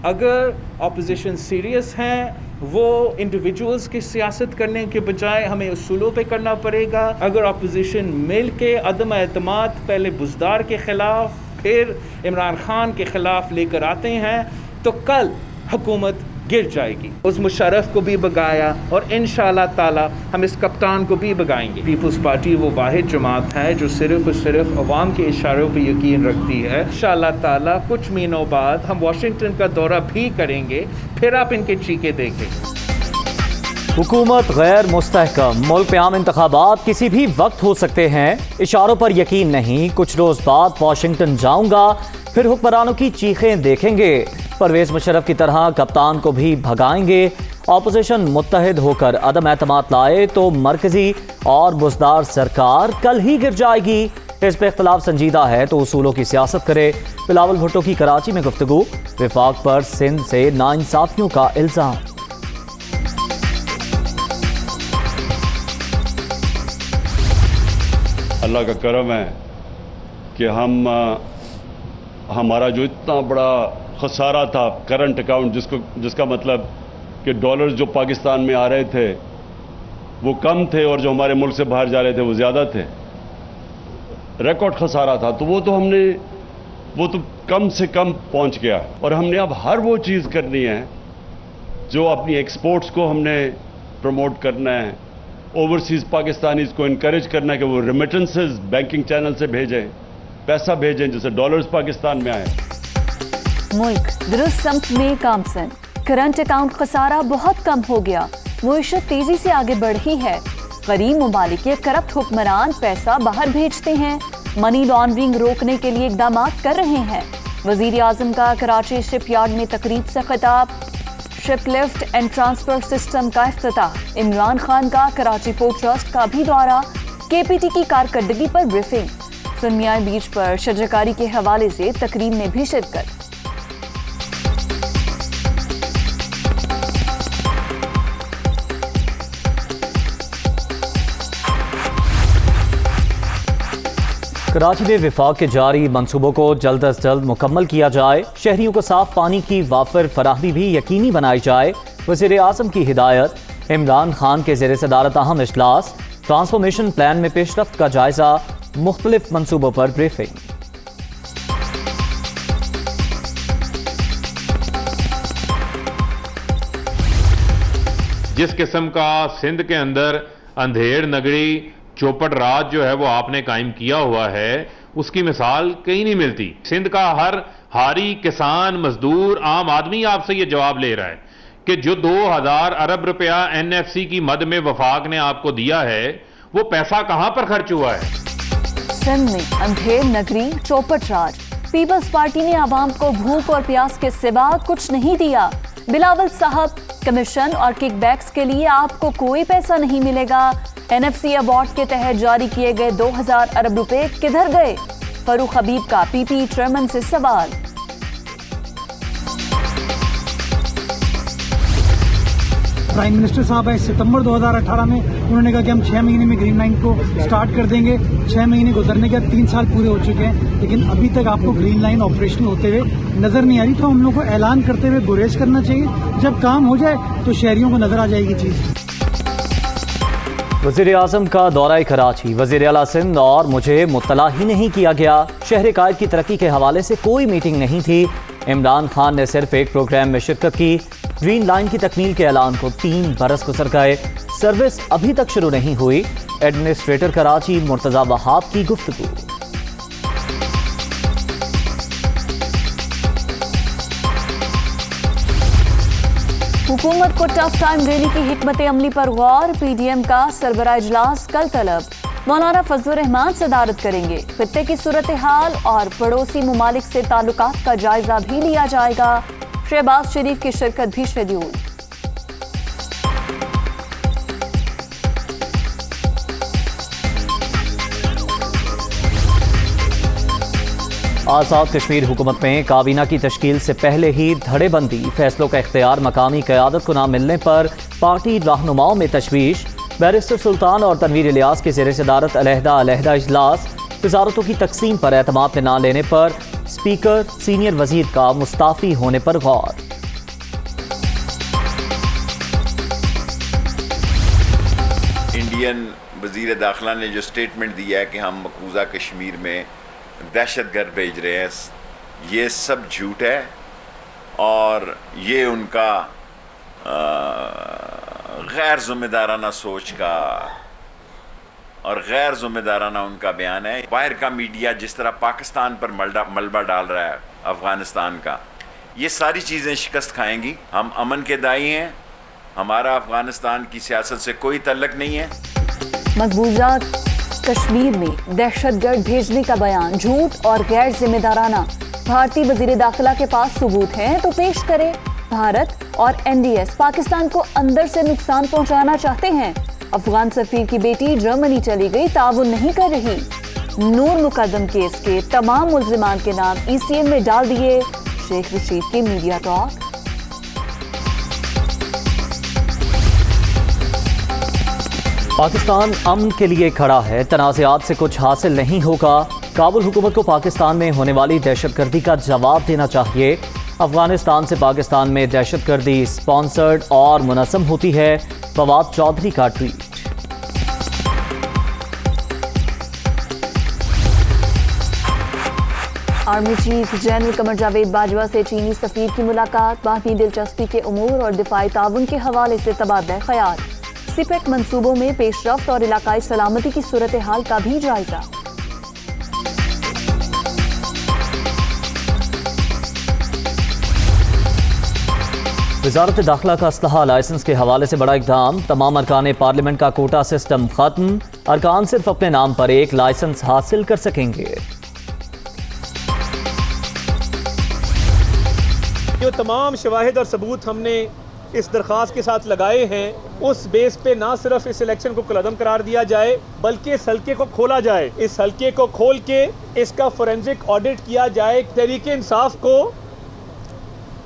अगर opposition serious हैं, वो इंडिविजुअल्स की सियासत करने के बजाय हमें उसूलों पे करना पड़ेगा। अगर अपोजिशन मिल के अदम एतमाद पहले बुज़दार के ख़िलाफ़ फिर इमरान खान के ख़िलाफ़ लेकर आते हैं तो कल हुकूमत गिर जाएगी। उस मुशर्रफ को भी भगाया और इंशाअल्लाह ताला हम इस कप्तान को भी भगाएंगे। पीपल्स पार्टी वो वाहिद जमात है जो सिर्फ़ और सिर्फ अवाम के इशारों पर यकीन रखती है। इंशाअल्लाह ताला कुछ महीनों बाद हम वाशिंगटन का दौरा भी करेंगे, फिर आप इनके चीखे देखेंगे। हुकूमत गैर मुस्तहकम, मुल्क में आम इंतखाबात किसी भी वक्त हो सकते हैं, इशारों पर यकीन नहीं, कुछ रोज बाद वाशिंगटन जाऊंगा, फिर हुक्मरानों की चीखें देखेंगे। परवेज मुशर्रफ की तरह कप्तान को भी भगाएंगे। ऑपोजिशन मुत्तहिद होकर अदम एतमाद लाए तो मरकजी और बुज़दार सरकार कल ही गिर जाएगी। इस पे इख्तलाफ संजीदा है तो उसूलों की सियासत करे। बिलावल भुट्टो की कराची में गुफ्तगू, विफाक पर सिंध से नाइंसाफियों का इल्जाम। अल्लाह का करम है कि हमारा जो इतना बड़ा खसारा था करंट अकाउंट, जिसका मतलब कि डॉलर्स जो पाकिस्तान में आ रहे थे वो कम थे और जो हमारे मुल्क से बाहर जा रहे थे वो ज़्यादा थे, रिकॉर्ड खसारा था। तो वो तो कम से कम पहुंच गया और हमने अब हर वो चीज़ करनी है जो अपनी एक्सपोर्ट्स को हमने प्रमोट करना है, ओवरसीज़ पाकिस्तानीज़ को इनकरेज करना है कि वो रेमिटेंसेस बैंकिंग चैनल से भेजें, पैसा भेजें जिससे डॉलर्स पाकिस्तान में आए। मुल्क दुरुस्त सम्त में गामसन, करंट अकाउंट खसारा बहुत कम हो गया, मुईशत तेजी से आगे बढ़ रही है। गरीब ममालिक के करप्ट हुक्मरान पैसा बाहर भेजते हैं, मनी लॉन्ड्रिंग रोकने के लिए इकदाम कर रहे हैं। वजीर आजम का कराची शिप यार्ड में तकरीब से खिताब, ship lift and transfer system का इफ्तिताह। इमरान खान का कराची पोर्ट ट्रस्ट का भी दौरा, KPT की कारकर्दगी पर ब्रीफिंग। सुनमिया बीच पर शजरकारी के हवाले से तकरीब में भी शिरकत। कराची में विफाक के जारी मंसूबों को जल्द अज जल्द मुकम्मल किया जाए, शहरियों को साफ पानी की वाफिर फराहमी भी यकीनी बनाई जाए। वज़ीर आज़म की हिदायत। इमरान खान के ज़ेर सदारत अहम इजलास, ट्रांसफॉर्मेशन प्लान में पेशरफ्त का जायजा, मुख्तलिफ मंसूबों पर ब्रीफिंग। जिस किस्म का सिंध के अंदर अंधेर नगरी चौपट राज जो है वो आपने कायम किया हुआ है, उसकी मिसाल कहीं नहीं मिलती। सिंध का हर हारी किसान, मजदूर, आम आदमी आपसे ये जवाब ले रहा है कि जो 2000 अरब रुपया NFC की मद में वफाक ने आपको दिया है वो पैसा कहां पर खर्च हुआ है। सिंध में अंधेर नगरी चौपट राज, पीपल्स पार्टी ने आवाम को भूख और प्यास के सिवा कुछ नहीं दिया। बिलावल साहब, कमीशन और किकबैक्स के लिए आपको कोई पैसा नहीं मिलेगा। NFC अवार्ड के तहत जारी किए गए 2000 अरब रुपए किधर गए? फरूख हबीब का PP चेयरमैन से सवाल। प्राइम मिनिस्टर साहब आए सितंबर 2018 में, उन्होंने कहा कि हम 6 महीने में ग्रीन लाइन को स्टार्ट कर देंगे। 6 महीने गुजरने के बाद 3 साल पूरे हो चुके हैं, लेकिन अभी तक आपको ग्रीन लाइन ऑपरेशनल होते हुए नजर नहीं आ रही। तो हम लोग को ऐलान करते हुए गुरेज करना चाहिए, जब काम हो जाए तो शहरियों को नजर आ जाएगी चीज। वज़ीर आज़म का दौरा कराची, वज़ीर आला सिंध और मुझे मुत्तला ही नहीं किया गया। शहर कायद की तरक्की के हवाले से कोई मीटिंग नहीं थी। इमरान खान ने सिर्फ एक प्रोग्राम में शिरकत की। ग्रीन लाइन की तकमील के ऐलान को 3 बरस गुजर गए, सर्विस अभी तक शुरू नहीं हुई। एडमिनिस्ट्रेटर कराची मुर्तज़ा वहाब की गुफ्तगू। हुकूमत को टफ टाइम देने की हिकमत अमली पर गौर, PDM का सरबराह इजलास कल तलब। मौलाना फजलुर रहमान सदारत करेंगे। खित्ते की सूरत हाल और पड़ोसी ममालिक से ताल्लुकात का जायजा भी लिया जाएगा। शहबाज शरीफ की शिरकत भी शेड्यूल। आज़ाद कश्मीर हुकूमत में काबीना की तश्कील से पहले ही धड़ेबंदी, फैसलों का इख्तियार मकामी क़यादत को न मिलने पर पार्टी रहनुमाओं में तशवीश। बैरिस्टर सुल्तान और तनवीर इलियास की ज़ेर सदारत अलहदा इजलास। वज़ारतों की तकसीम पर एतमाद में न लेने पर स्पीकर सीनियर वजीर का मुस्ताफ़ी होने पर गौर। इंडियन वज़ीर दाखिला ने जो स्टेटमेंट दिया है कि हम मकबूजा कश्मीर में दहशतगर्द भेज रहे हैं, ये सब झूठ है और ये उनका गैर ज़िम्मेदाराना सोच का और गैर ज़िम्मेदाराना उनका बयान है। बाहर का मीडिया जिस तरह पाकिस्तान पर मलबा डाल रहा है अफ़गानिस्तान का, ये सारी चीज़ें शिकस्त खाएंगी। हम अमन के दाई हैं, हमारा अफ़गानिस्तान की सियासत से कोई तल्लक नहीं है। मकबूजा कश्मीर में दहशतगर्द भेजने का बयान झूठ और गैर जिम्मेदाराना। भारतीय वजीर दाखिला के पास सबूत हैं तो पेश करे। भारत और एनडीएस पाकिस्तान को अंदर से नुकसान पहुंचाना चाहते हैं। अफगान सफीर की बेटी जर्मनी चली गई, ताउन नहीं कर रही। नूर मुकदम केस के तमाम मुल्जिमान के नाम ईसीएम में डाल दिए। शेख रशीद की मीडिया टॉक। पाकिस्तान अमन के लिए खड़ा है, तनाज़ात से कुछ हासिल नहीं होगा। काबुल हुकूमत को पाकिस्तान में होने वाली दहशतगर्दी का जवाब देना चाहिए। अफगानिस्तान से पाकिस्तान में दहशतगर्दी स्पॉन्सर्ड और मुनज़्ज़म होती है। फवाद चौधरी का tweet. Army chief general Qamar Javed Bajwa से चीनी सफीर की मुलाकात। बाहमी दिलचस्पी के उमूर और दिफाई ताउन के हवाले से तबादला ख्याल। सिपेक मंसूबों में पेशरफ्त और इलाकाई सलामती की सूरत हाल का भी जायजा। वज़ारत दाखिला का असलहा लाइसेंस के हवाले से बड़ा इक़दाम। तमाम अरकान पार्लियामेंट का कोटा सिस्टम खत्म। अरकान सिर्फ अपने नाम पर एक लाइसेंस हासिल कर सकेंगे। जो तमाम शवाहिद और सबूत हमने इस दरख्वास्त के साथ लगाए हैं, उस बेस पे ना सिर्फ इस इलेक्शन को कलअदम करार दिया जाए बल्कि इस हल्के को खोला जाए। इस हल्के को खोल के इसका फोरेंसिक ऑडिट किया जाए। तहरीक इंसाफ को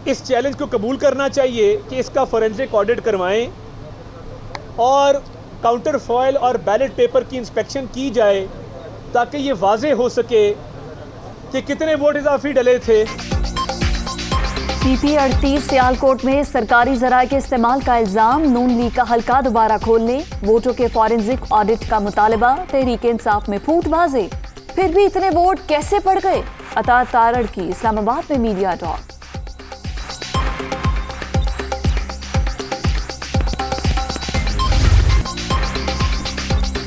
इस चैलेंज को कबूल करना चाहिए कि इसका फोरेंसिक ऑडिट करवाएं और काउंटर फॉइल और बैलेट पेपर की इंस्पेक्शन की जाए ताकि ये वाज़ेह हो सके कि कितने वोट इजाफी डले थे। पीपी 38 सियालकोट में सरकारी ज़राए के इस्तेमाल का इल्ज़ाम। नून लीग का हल्का दोबारा खोलने, वोटों के फॉरेंसिक ऑडिट का मुतालबा। तहरीक इंसाफ में फूट बाजे, फिर भी इतने वोट कैसे पड़ गए। अता तारड़ की इस्लामाबाद में मीडिया टॉक।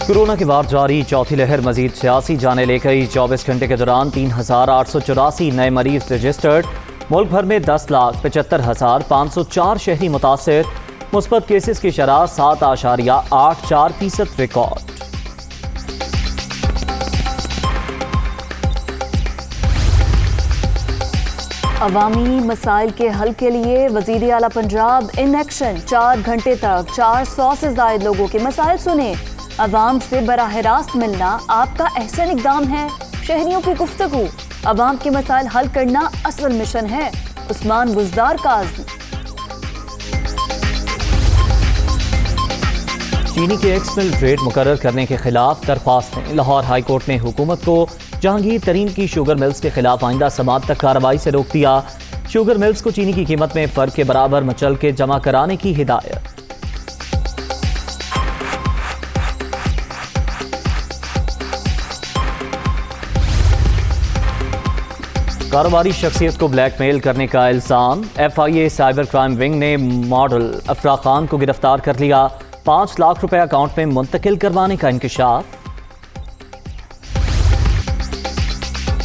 कोरोना के बाद जारी चौथी लहर मजीद सियासी जाने ले गई। 24 घंटे के दौरान 3,884 नए मरीज रजिस्टर्ड। मुल्क भर में 10,75,504 शहरी मुतासिर। मुस्बत केसेस की शरह 7.84% रिकॉर्ड। अवामी मसाइल के हल के लिए वजीर आला पंजाब इन एक्शन। 4 घंटे तक 400 से ज्यादा लोगों के मसाइल सुने। अवाम से बराह रास्त मिलना आपका अहसन इकदाम है। शहरियों की गुफ्तगू, अवाम के मसाइल हल करना असल मिशन है। उस्मान बुज़दार का आज़्म। चीनी के एक्स मिल रेट मुकर्रर करने के खिलाफ दरख्वास्तें। लाहौर हाई कोर्ट ने हुकूमत को जहांगीर तरीन की शुगर मिल्स के खिलाफ आइंदा समाअत तक कार्रवाई से रोक दिया। शुगर मिल्स को चीनी की कीमत में फर्क के बराबर मचल के जमा कराने की हिदायत। कारोबारी शख्सियत को ब्लैकमेल करने का इल्जाम। FIA साइबर क्राइम विंग ने मॉडल अफरा खान को गिरफ्तार कर लिया। 5 लाख रुपए अकाउंट में मुंतकिल करवाने का इंकशाफ।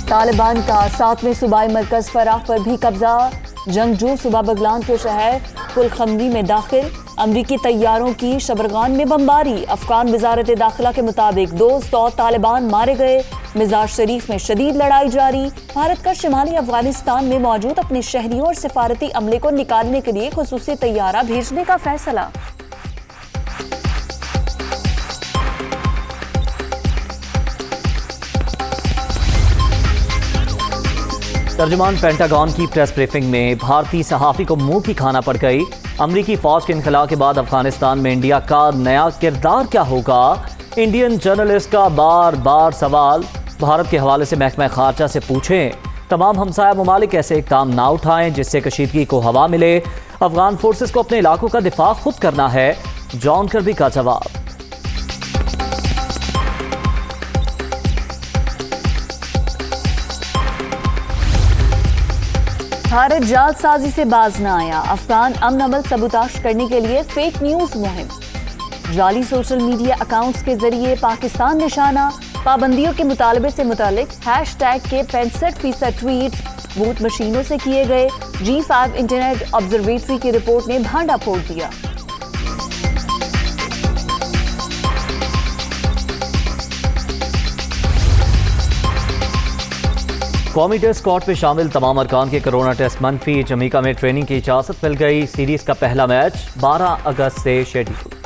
तालिबान का 7वें सूबाई मरकज फराह पर भी कब्जा। जंगजू सुबह बगलान के शहर पुलखमरी में दाखिल। अमरीकी तैयारों की शबरगान में बमबारी। अफगान वजारत दाखिला के मुताबिक 200 तालिबान मारे गए। मिजार शरीफ में शदीद लड़ाई जारी। भारत का शिमाली अफगानिस्तान में मौजूद अपने शहरियों और सिफारती अमले को निकालने के लिए खुसूसी तैयारा भेजने का फैसला। तर्जुमान पेंटागन की प्रेस ब्रीफिंग में भारतीय सहाफ़ी को मुंह की खाना पड़ गई। अमरीकी फौज के इनखला के बाद अफगानिस्तान में इंडिया का नया किरदार क्या होगा। इंडियन जर्नलिस्ट का बार बार सवाल। भारत के हवाले से महकमा खारजा से पूछें। तमाम हमसाया ममालिक ऐसे इक़दाम ना उठाएं जिससे कशीदगी को हवा मिले। अफगान फोर्सेस को अपने इलाकों का दिफा खुद करना है। जॉन कर्बी का जवाब। भारत जालसाजी से बाज न आया। अफगान अमन अमल सबूताश करने के लिए फेक न्यूज मुहिम। जाली सोशल मीडिया अकाउंट्स के जरिए पाकिस्तान निशाना। पाबंदियों के मुतालबे से मुतालिक हैशटैग के 65% ट्वीट्स वोट मशीनों से किए गए। G5 इंटरनेट ऑब्जर्वेटरी की रिपोर्ट ने भांडा फोड़ दिया। कौमी टेस्ट स्क्वाड में शामिल तमाम अरकान के कोरोना टेस्ट मनफी। जमैका में ट्रेनिंग की इजाजत मिल गई। सीरीज का पहला मैच 12 अगस्त से शेड्यूल।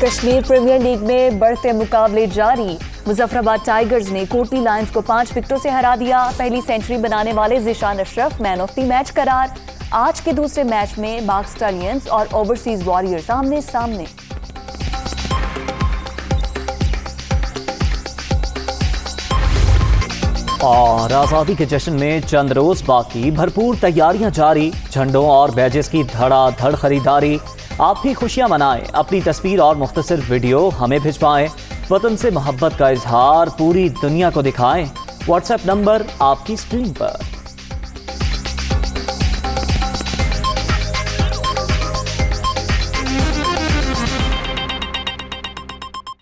कश्मीर प्रीमियर लीग में बढ़ते मुकाबले जारी। मुजफ्फराबाद टाइगर्स ने कोटली लायंस को 5 विकेटों से हरा दिया। पहली सेंचुरी बनाने वाले Zeeshan Ashraf man of the match करार। आज के दूसरे मैच में बाग स्टालियंस और ओवरसीज वॉरियर्स आमने सामने। और आज़ादी के जश्न में चंद रोज बाकी, भरपूर तैयारियां जारी। झंडों और बैजेस की धड़ाधड़ खरीदारी। आप भी खुशियां मनाएं। अपनी तस्वीर और मुख्तसर वीडियो हमें भिजवाएं। वतन से मोहब्बत का इजहार पूरी दुनिया को दिखाएं। व्हाट्सएप नंबर आपकी स्क्रीन पर।